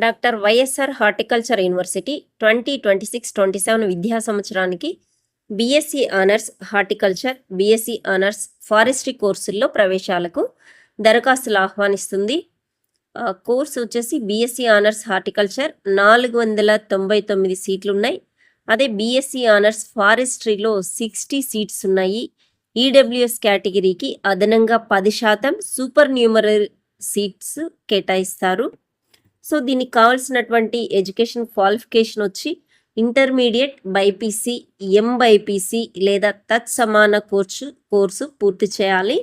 Doctor YSR horticulture university 2026-27 విద్యా సంవత్సరానికి BSc honours horticulture, BSc honours forestry కోర్సుల్లో ప్రవేశాలకు దరఖాస్తులు ఆహ్వానిస్తుంది. కోర్సు వచ్చేసి బీఎస్సీ ఆనర్స్ హార్టికల్చర్ 499 సీట్లు ఉన్నాయి. అదే బీఎస్సీ ఆనర్స్ ఫారెస్ట్రీలో 60 సీట్స్ ఉన్నాయి. ఈడబ్ల్యూఎస్ కేటగిరీకి అదనంగా 10% సూపర్ న్యూమరల్ సీట్స్ కేటాయిస్తారు. సో దీనికి కావాల్సినటువంటి ఎడ్యుకేషన్ క్వాలిఫికేషన్ వచ్చి ఇంటర్మీడియట్ బైపీసీ, ఎంబైపీసీ లేదా తత్సమాన కోర్సు పూర్తి చేయాలి.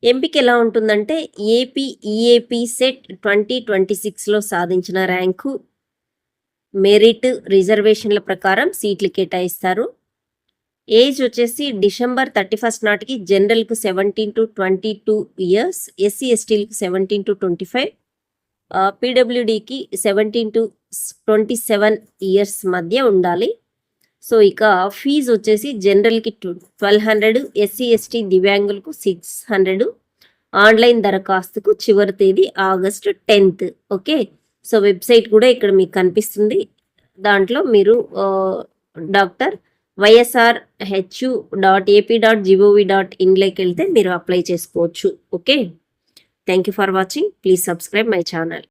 ఎంపిక ఎలా ఉంటుందంటే ఏపీ ఈఏపీ సెట్ 2026లో సాధించిన ర్యాంకు, మెరిట్, రిజర్వేషన్ల ప్రకారం సీట్లు కేటాయిస్తారు. ఏజ్ వచ్చేసి December 31 నాటికి జనరల్కు 17 to 22 ఇయర్స్, ఎస్సీ ఎస్టీలకు 17 to 25, పీడబ్ల్యూడికి 17 to 27 ఇయర్స్ మధ్య ఉండాలి. సో ఇక ఫీజు వచ్చేసి జనరల్కి 1200, ఎస్సీ ఎస్టీ దివ్యాంగులకు 600. ఆన్లైన్ దరఖాస్తుకు చివరి తేదీ August 10th. Okay, so website కూడా ఇక్కడ మీకు కనిపిస్తుంది. దాంట్లో మీరు డాక్టర్ ysrhu.ap.gov.in వెళ్తే మీరు అప్లై చేసుకోవచ్చు. Okay, thank you for watching. Please subscribe my channel.